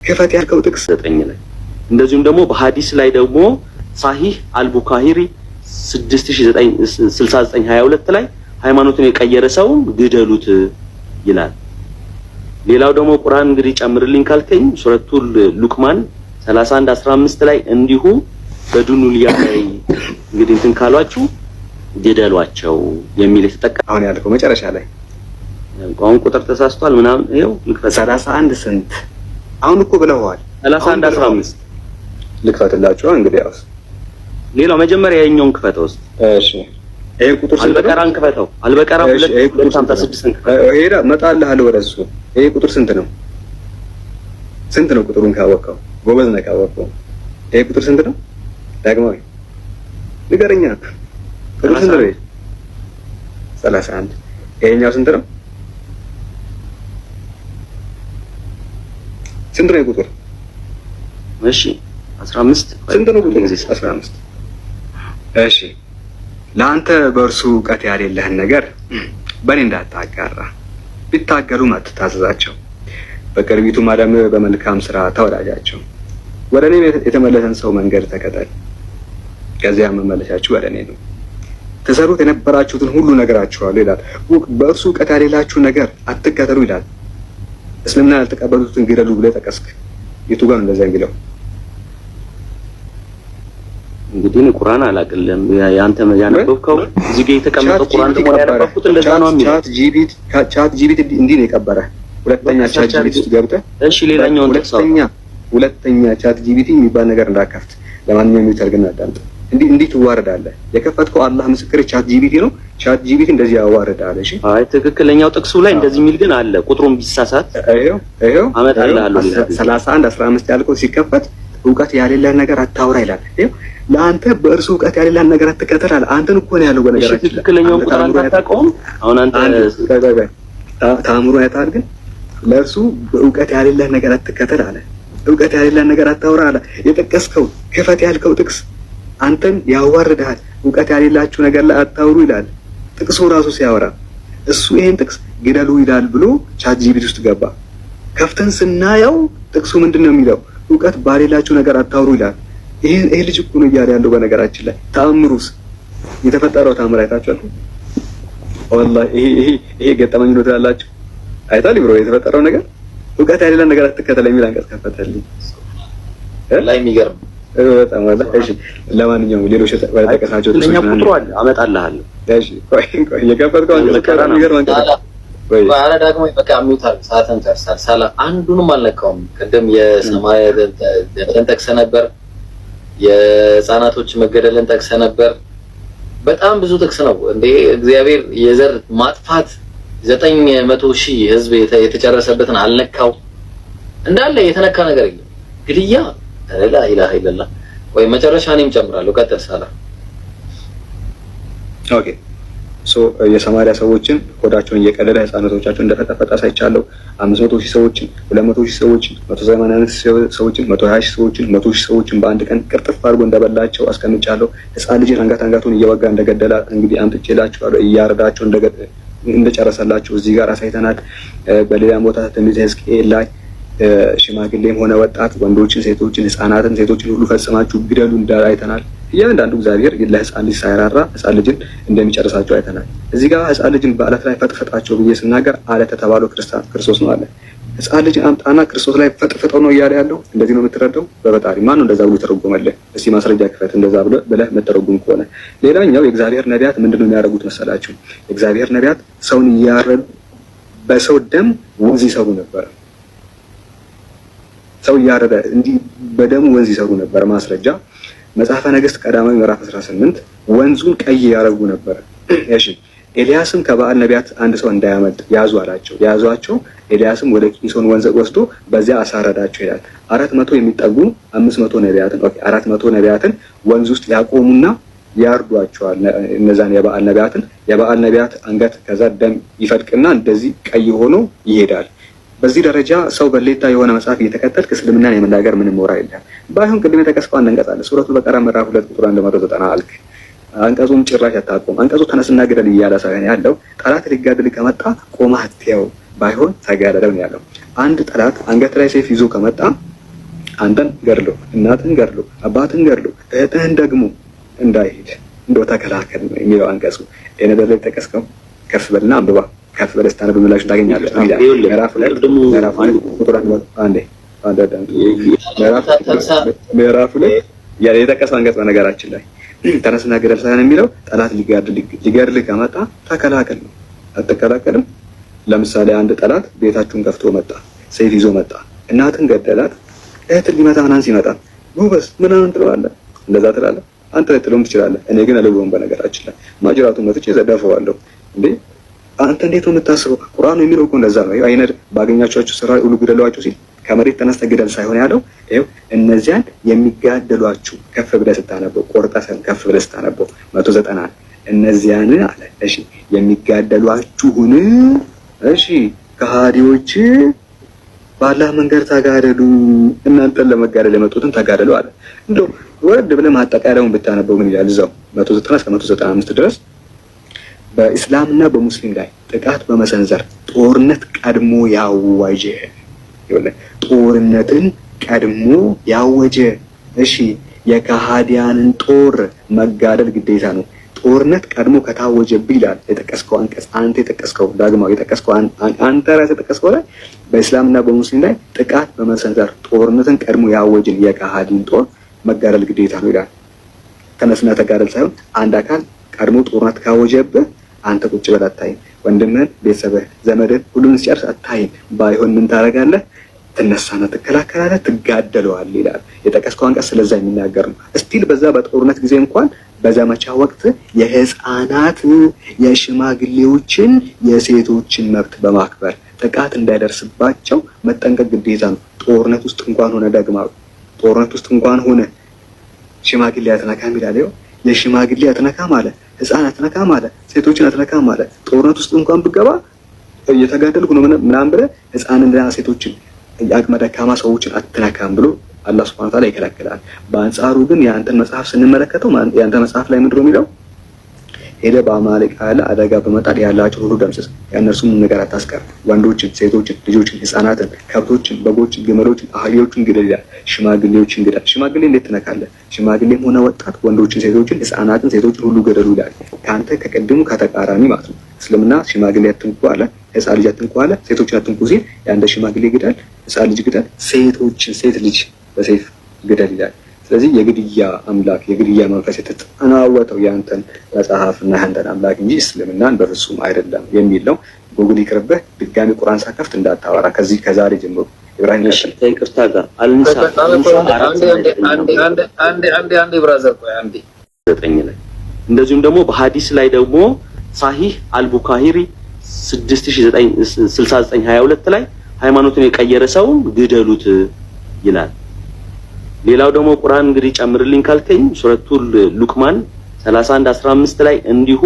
ክፈት ያልከው ጥቅስ 9 ላይ እንደዚሁም ደግሞ በሐዲስ ላይ ደግሞ ሳሂህ አልቡኻሪ 6922 ላይ ሃይማኖትን የቀየረ ሰው ግደሉት ይላል። ሌላው ደግሞ ቁርአን እንግዲህ ጨምርልኝ ካልከኝ ሱረቱል ሉቅማን 31:15 ላይ እንዲሁ በዱንያ ላይ እንግዲህ እንትን ካሏችሁ ግደሏቸው የሚል የተጠቀመ አሁን ያልከው መጨረሻ ላይ ቋንቋ ቁጥር ተሳስቷል ምናምን ይኸው 31 ስንት አሁን እኮ ብለዋል 31:15 ልክፈትላችሁ እንግዲህ ያውስ ሌላው መጀመሪያ የኛውን ክፈተው እስኪ እሺ ይሄ ቁጥር ስንት አልበቀራን ክፈተው አልበቀራን 256 ሄዳ መጣልሃል ወደሱ ይሄ ቁጥር ስንት ነው ቁጥሩን ካወቀው ጎበዝ ነው ካወቀው ይሄ ቁጥር ስንት ነው ዳግማዊ ንገረኛ ቁጥር ስንት ነው 31 ይሄኛው ስንት ነው ቁጥር እሺ 15 ስንት ነው ቁጥር 15 እሺ ለአንተ በእርሱ ዕውቀት ያሌለህን ነገር በእኔ እንዳታጋራ ቢታገሉም አትታዘዛቸው በቅርቢቱ ማዳም በመልካም ስራ ተወዳጃቸው ወደ እኔ የተመለሰን ሰው መንገድ ተከተል ከዚያ መመለሻችሁ ወደ እኔ ነው ተሰሩት የነበራችሁትን ሁሉ ነገራችኋለሁ ይላል በእርሱ ዕውቀት ያሌላችሁ ነገር አትከተሉ ይላል እስልምና ያልተቀበሉትን ግደሉ ብለህ ጠቀስክ የቱ ጋር እንደዛ የሚለው እንግዲህ ቁርአን አላቀለም ያንተ ያነበብከው እዚህ ጋር የተቀመጠው ቁርአን ደግሞ ያነበብኩት እንደዛ ነው የሚለው ቻት ጂቢቲ እንዲህ ነው የቀበረ ሁለተኛ ቻት ጂቢቲ ገብተህ እሺ ሌላኛውን ሁለተኛ ቻት ጂቢቲ የሚባል ነገር እንዳከፍት ለማንኛውም ይተርግና አዳምጥ እንዲህ ትዋረዳለህ የከፈትከው አላህ ምስክር ቻት ጂቢቲ ነው ቻት ጂቢቲ እንደዚህ ያዋረዳል እሺ አይ ትክክለኛው ጥቅሱ ላይ እንደዚህ የሚል ግን አለ ቁጥሩን ቢሳሳት ይሄው አመጣልሃለሁ 31:15 ያልከው ሲከፈት ዕውቀት ያሌለህ ነገር አታውራ ይላል ይሄው ለአንተ በእርሱ ዕውቀት ያሌለህ ነገር አትከተል አለ አንተን እኮ ነው ያለው በነገራችን ትክክለኛው ቁጥር አንተ አታውቀውም አሁን አንተ ታምሩ ያታል ግን ለእርሱ በዕውቀት ያሌለህ ነገር አትከተል አለ ዕውቀት ያሌለህ ነገር አታውራ አለ የጠቀስከው ክፈት ያልከው ጥቅስ አንተን ያዋርዳል ዕውቀት ያሌላችሁ ነገር ላይ አታውሩ ይላል ጥቅሱ ራሱ ሲያወራ እሱ ይሄን ጥቅስ ግደሉ ይላል ብሎ ቻት ጂቢቲ ውስጥ ገባ ከፍተን ስናየው ጥቅሱ ምንድነው የሚለው ዕውቀት ባሌላችሁ ነገር አታውሩ ይላል ይሄ ልጅ እኮ ነው እያለ ያለው በነገራችን ላይ ተአምሩስ የተፈጠረው ተአምር አይታችኋል ወላሂ ይሄ ገጠመኝ ነው ትላላችሁ አይታል ብሮ የተፈጠረው ነገር ዕውቀት ያሌለን ነገር አትከተል የሚል አንቀጽ ከፈተልኝ ላይ የሚገርም በጣም ወላሂ እሺ ለማንኛውም ሌሎች ተጠቀሳቸው ለኛ ቁጥሩ አለ አመጣልሃለሁ እሺ ቆይ የከፈትከው አንቀጽ የሚገርም አንቀጽ አረ ደግሞ በቃ ሚውታል ሰዓትን ተርሳል ሳላ አንዱንም አልነካውም ቀደም የሰማይ ደረን ጠቅሰ ነበር የህፃናቶች መገደልን ጠቅሰ ነበር በጣም ብዙ ጥቅስ ነው እንዴ እግዚአብሔር የዘር ማጥፋት 900,000 ህዝብ የተጨረሰበትን አልነካው እንዳለ የተነካ ነገር የለም ግድያ ላ ኢላሃ ኢላላህ ወይ መጨረሻ እኔም ጨምራለሁ ቀጥል ሳላ ኦኬ ሶ የሰማሪያ ሰዎችን ሆዳቸውን እየቀደደ ህፃናቶቻቸው እንደፈጠፈጠ ሳይቻለው 500,000 ሰዎችን 200,000 ሰዎችን 180,000 ሰዎችን 120,000 ሰዎችን 100,000 ሰዎችን በአንድ ቀን ቅርጥፍ አድርጎ እንደበላቸው አስቀምጫለሁ ህፃን ልጅን አንገቱን እየወጋ እንደገደለ እንግዲህ አምጥቼላችኋለሁ እያረዳቸው እንደጨረሰላቸው እዚህ ጋር አሳይተናል በሌላ ቦታ ትንቢተ ሕዝቅኤል ላይ ሽማግሌም ሆነ ወጣት ወንዶችን ሴቶችን ህፃናትን ሴቶችን ሁሉ ፈጽማችሁ ግደሉ እንዳለ አይተናል እያንዳንዱ እግዚአብሔር ለህፃን ልጅ ሳይራራ ህፃን ልጅን እንደሚጨርሳቸው አይተናል እዚህ ጋር ህፃን ልጅን በአለት ላይ ፈጥፈጣቸው ብዬ ስናገር አለት ተባለው ክርስቶስ ነው አለ ህፃን ልጅ አምጣና ክርስቶስ ላይ ፈጥፈጠው ነው እያለ ያለው እንደዚህ ነው የምትረዳው በፈጣሪ ማን ነው እንደዛ ብሎ ተረጎመልህ እስቲ ማስረጃ ክፈት እንደዛ ብለህ መተረጉም ከሆነ ሌላኛው የእግዚአብሔር ነቢያት ምንድነው የሚያደርጉት መሰላችሁ የእግዚአብሔር ነቢያት ሰውን እያረዱ በሰው ደም ወንዝ ይሰሩ ነበር ሰው እያረደ እንዲህ በደሙ ወንዝ ይሰሩ ነበር ማስረጃ መጽሐፈ ነገሥት ቀዳማዊ ምዕራፍ 18 ወንዙን ቀይ ያረጉ ነበር እሺ ኤልያስም ከበዓል ነቢያት አንድ ሰው እንዳያመልጥ ያዙ አላቸው ያዟቸው ኤልያስም ወደ ቂሶን ወንዝ ወስዶ በዚያ አሳረዳቸው ይላል 400 የሚጠጉ 500 ነቢያትን 400 ነቢያትን ወንዝ ውስጥ ያቆሙና ያርዷቸዋል እነዛን የበዓል ነቢያት አንገት ከዛ ደም ይፈልቅና እንደዚህ ቀይ ሆኖ ይሄዳል በዚህ ደረጃ ሰው በሌታ የሆነ መጽሐፍ እየተከተልክ እስልምናን የመናገር ምንም ሞራል የለም ባይሆን ቅድም የተቀስፈው አንቀጽ አለ ሱረቱል በቀራ ምዕራፍ 2 ቁጥር 190 አልክ አንቀጹም ጭራሽ አታቆም አንቀጹ ተነስና ግደል እያለ ሳይሆን ያለው ጠላት ሊጋደል ከመጣ ቆመህ አትየው ባይሆን ተጋደለው ነው ያለው አንድ ጠላት አንገት ላይ ሰይፍ ይዞ ከመጣ አንተን ገድሎ እናትን ገድሎ አባትን ገድሎ እህትህን ደግሞ እንዳይሄድ እንደው ተከላከል ነው የሚለው አንቀጹ። የነበር ላይ ተቀስቀው ከፍ በልና አንብባ ከፍ በል ስታነብ ምላሽ ታገኛለህ። ምዕራፍ ላይ የተጠቀሰው አንቀጽ በነገራችን ላይ ተነስና ገደል ሳይሆን የሚለው ጠላት ሊገድልህ ከመጣ ተከላከል ነው። አትከላከልም? ለምሳሌ አንድ ጠላት ቤታችሁን ከፍቶ መጣ፣ ሰይፍ ይዞ መጣ፣ እናትን ገደላት፣ እህትን ሊመታ ምናምን ሲመጣ ጎበዝ ምናምን ትለዋለህ? እንደዛ ትላለህ? አንተ ልትለውም ትችላለህ። እኔ ግን አልለውም። በነገራችን ላይ ማጅራቱን መጥቼ ዘዳፈዋለሁ። እንዴ አንተ እንዴት ነው የምታስበው? ቁርአኑ የሚለው እኮ እንደዛ ነው። አይነድ ባገኛቸዋችሁ ስራ ሁሉ ግደሏቸው ሲል ከመሬት ተነስተህ ግደል ሳይሆን ያለው ይኸው እነዚያን የሚጋደሏችሁ ከፍ ብለህ ስታነበው ቆርጠህ ከፍ ብለህ ስታነበው 190 እነዚያን አለ። እሺ የሚጋደሏችሁን እሺ ከሃዲዎች በአላህ መንገድ ተጋደሉ፣ እናንተን ለመጋደል የመጡትን ተጋደሉ አለ። እንደው ወረድ ብለህ ማጠቃለያውን ብታነበው ምን ይላል? እዛው 190 እስከ 195 ድረስ በእስላምና በሙስሊም ላይ ጥቃት በመሰንዘር ጦርነት ቀድሞ ያወጀ ጦርነትን ቀድሞ ያወጀ እሺ የከሃዲያንን ጦር መጋደል ግዴታ ነው። ጦርነት ቀድሞ ከታወጀብህ ይላል የጠቀስከው አንቀጽ። አንተ የጠቀስከው ዳግማው የጠቀስከው አንተ ራስህ የጠቀስከው ላይ በእስላምና በሙስሊም ላይ ጥቃት በመሰንዘር ጦርነትን ቀድሞ ያወጅን የከሃዲን ጦር መጋደል ግዴታ ነው ይላል። ተነስና ተጋደል ሳይሆን አንድ አካል ቀድሞ ጦርነት ካወጀብህ አንተ ቁጭ በል አታይም። ወንድምህን፣ ቤተሰብህ፣ ዘመድህን ሁሉን ሲጨርስ አታይም። ባይሆን ምን ታደርጋለህ? ትነሳና ትከላከላለህ፣ ትጋደለዋለህ ይላል የጠቀስከው አንቀጽ። ስለዛ የሚናገር ነው። እስቲል በዛ በጦርነት ጊዜ እንኳን በዘመቻ ወቅት የህፃናት፣ የሽማግሌዎችን፣ የሴቶችን መብት በማክበር ጥቃት እንዳይደርስባቸው መጠንቀቅ ግዴታ ነው። ጦርነት ውስጥ እንኳን ሆነ ደግማው ጦርነት ውስጥ እንኳን ሆነ ሽማግሌ አትነካም ይላል። የሽማግሌ አትነካም አለ፣ ህፃን አትነካም አለ፣ ሴቶችን አትነካም አለ። ጦርነት ውስጥ እንኳን ብገባ እየተጋደልኩ ነው ምናምን ብለህ ህፃንና ሴቶችን የአቅመ ደካማ ሰዎችን አትነካም ብሎ አላህ ሱብሓነሁ ወተዓላ ይከለክላል። በአንጻሩ ግን የአንተን መጽሐፍ ስንመለከተው የአንተ መጽሐፍ ላይ ምንድነው የሚለው? ሄደ በአማሌቅ ያለ አደጋ በመጣል ያላቸው ሁሉ ደምስስ፣ የእነርሱም ነገር አታስቀር። ወንዶችን፣ ሴቶችን፣ ልጆችን፣ ህፃናትን፣ ከብቶችን፣ በጎችን፣ ግመሎችን፣ አህዮችን ግደል ይላል። ሽማግሌዎችን ግደል። ሽማግሌ እንዴት ትነካለህ? ሽማግሌም ሆነ ወጣት ወንዶችን፣ ሴቶችን፣ ህፃናትን፣ ሴቶችን ሁሉ ገደሉ ይላል። ከአንተ ከቀድሙ ከተቃራኒ ማለት ነው። እስልምና ሽማግሌ አትንኩ አለ፣ ህፃን ልጅ አትንኩ አለ። ሴቶችን አትንኩ ሲል የአንተ ሽማግሌ ግደል፣ ህፃን ልጅ ግደል፣ ሴት ልጅ በሰይፍ ግደል ይላል። ስለዚህ የግድያ አምላክ የግድያ መንፈስ የተጠናወተው ያንተን መጽሐፍና ያንተን አምላክ እንጂ እስልምናን በፍጹም አይደለም የሚል ነው። ጉግል ይቅርብህ። ድጋሚ ቁርአን ሳከፍት እንዳታወራ ከዛሬ ጀምሮ። ኢብራሂም ይቅርታ ጋር አልንሳ አንዴ ብራዘር ቆይ አንዴ 9 ላይ እንደዚሁም ደግሞ በሐዲስ ላይ ደግሞ ሳሂህ አልቡኻሪ 6922 ላይ ሃይማኖቱን የቀየረ ሰው ግደሉት ይላል። ሌላው ደግሞ ቁርአን እንግዲህ ጨምርልኝ ካልከኝ ሱረቱል ሉቅማን 31:15 ላይ እንዲሁ